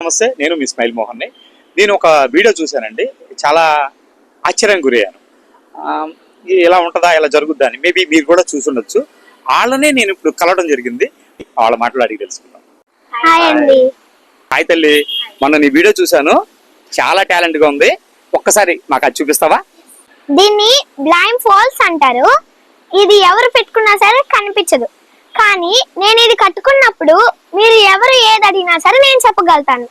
నమస్తే, నేను మీ స్మైల్ మోహన్ని. నేను ఒక వీడియో చూశానండి, చాలా ఆశ్చర్యం గురయ్యాను. ఇలా ఉంటుందా, ఇలా జరుగుద్దా అని. మేబీ మీరు కూడా చూసుండొచ్చు. వాళ్ళనే నేను ఇప్పుడు కలవడం జరిగింది. వాళ్ళ మాటలు అడిగి తెలుసుకుందాం. హాయ్ తల్లి, మొన్న నీ వీడియో చూశాను, చాలా టాలెంట్ గా ఉంది. ఒక్కసారి మాకు అది చూపిస్తావా? దీన్ని బ్లైండ్ ఫాల్స్ అంటారు. ఇది ఎవరు పెట్టుకున్నా సరే కనిపించదు, కానీ నేను ఇది కట్టుకున్నప్పుడు మీరు ఎవరు ఏది అడిగినా సరే నేను చెప్పగలుగుతాను.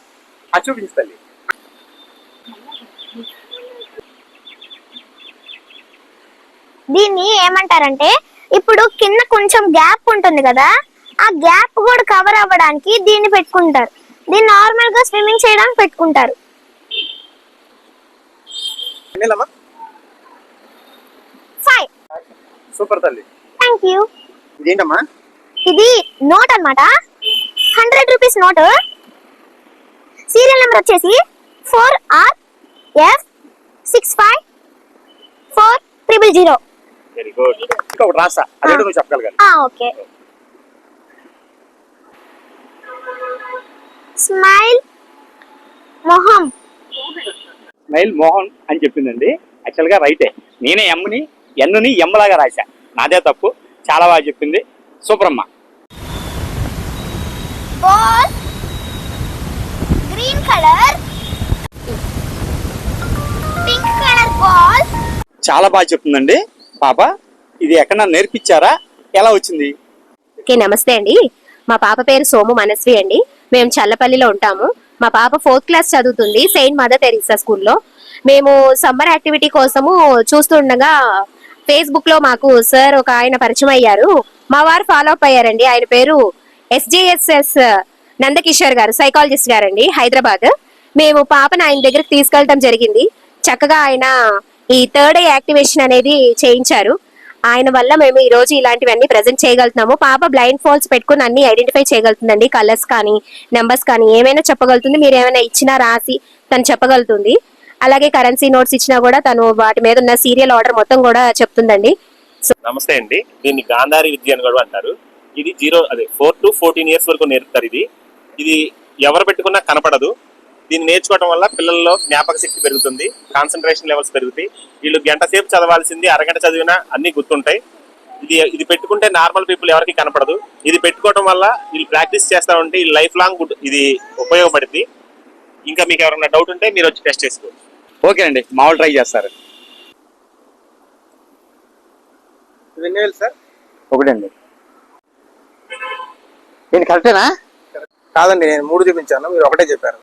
చూపించాలి. దీన్ని ఏమంటారంటే, ఇప్పుడు కింద కొంచెం గ్యాప్ ఉంటుంది కదా, ఆ గ్యాప్ కూడా కవర్ అవ్వడానికి దీన్ని పెట్టుకుంటారు. దీన్ని నార్మల్ గా స్విమ్మింగ్ చేయడానికి పెట్టుకుంటారు. సూపర్ తల్లి, థ్యాంక్ యూ. ఇదేంటమ్మా? ఇది నోట్ అన్నమాట, 100 రూపీస్ నోట్. సీరియల్ నెంబర్ వచ్చేసి 4RF65400. Very good. ఇంకా ఒకటి రాసా, అదేంటో నువ్వు చెప్పగలగాలి. ఓకే. స్మైల్ మొహం. స్మైల్ మోహన్ అని చెప్పిందండి. యాక్చువల్ గా రైటే. నేనే ఎన్నుని ఎమ్మలాగా రాశా, నాదే తప్పు. చాలా బాగా చెప్పింది, సూపర్ అమ్మా. Ball green colour, pink colour ball. చాలా బాగా చెప్తుందండి పాప. ఇది ఎక్కడ నేర్పించారా, ఎలా వచ్చింది? ఓకే, నమస్తే అండి. మా పాప పేరు సోము మనస్వి అండి. మేము చల్లపల్లిలో ఉంటాము. మా పాప 4th క్లాస్ చదువుతుంది, సెయింట్ మదర్ తెరీసా స్కూల్లో. మేము సమ్మర్ యాక్టివిటీ కోసము చూస్తుండగా ఫేస్బుక్ లో మాకు సార్ ఒక ఆయన పరిచయం అయ్యారు. మా వారు ఫాలో అప్ అయ్యారండి. ఆయన పేరు SJSS నందకిషోర్ గారు, సైకాలజిస్ట్ గారండి, హైదరాబాద్. మేము పాపను ఆయన దగ్గరికి తీసుకెళ్ళటం జరిగింది. చక్కగా ఆయన ఈ 3rd డే యాక్టివేషన్ అనేది చేయించారు. ఆయన వల్ల మేము ఈ రోజు ఇలాంటివన్నీ ప్రెజెంట్ చేయగలుగుతున్నాము. పాప బ్లైండ్ ఫాల్స్ పెట్టుకుని అన్ని ఐడెంటిఫై చేయగలుగుతుందండి. కలర్స్ కానీ నెంబర్స్ కానీ ఏమైనా చెప్పగలుగుతుంది. మీరు ఏమైనా ఇచ్చినా రాసి తను చెప్పగలుగుతుంది. అలాగే కరెన్సీ నోట్స్ ఇచ్చినా కూడా తను వాటి మీద ఉన్న సీరియల్ ఆర్డర్ మొత్తం కూడా చెప్తుందండి. నమస్తే అండి, దీన్ని గాంధారి విద్య అని కూడా అంటారు. ఇది 4 to 14 years వరకు నేర్పుతారు. ఇది ఎవరు పెట్టుకున్నా కనపడదు. దీన్ని నేర్చుకోవడం వల్ల పిల్లల్లో జ్ఞాపక శక్తి పెరుగుతుంది, కాన్సన్ట్రేషన్ లెవెల్స్ పెరుగుతాయి. వీళ్ళు గంట సేపు చదవాల్సింది అరగంట చదివినా అన్ని గుర్తుంటాయి. ఇది పెట్టుకుంటే నార్మల్ పీపుల్ ఎవరికి కనపడదు. ఇది పెట్టుకోవడం వల్ల వీళ్ళు ప్రాక్టీస్ చేస్తూ ఉంటే లైఫ్ లాంగ్ ఇది ఉపయోగపడుతుంది. ఇంకా మీకు ఎవరైనా డౌట్ ఉంటే మీరు వచ్చి టెస్ట్ చేసుకోవచ్చు. ఓకే అండి, మామూలు ట్రై చేస్తారు. సార్ ఒకటండి. నేను కరెక్టేనా? కాదండి, నేను 3 చూపించాను, మీరు ఒకటే చెప్పారు.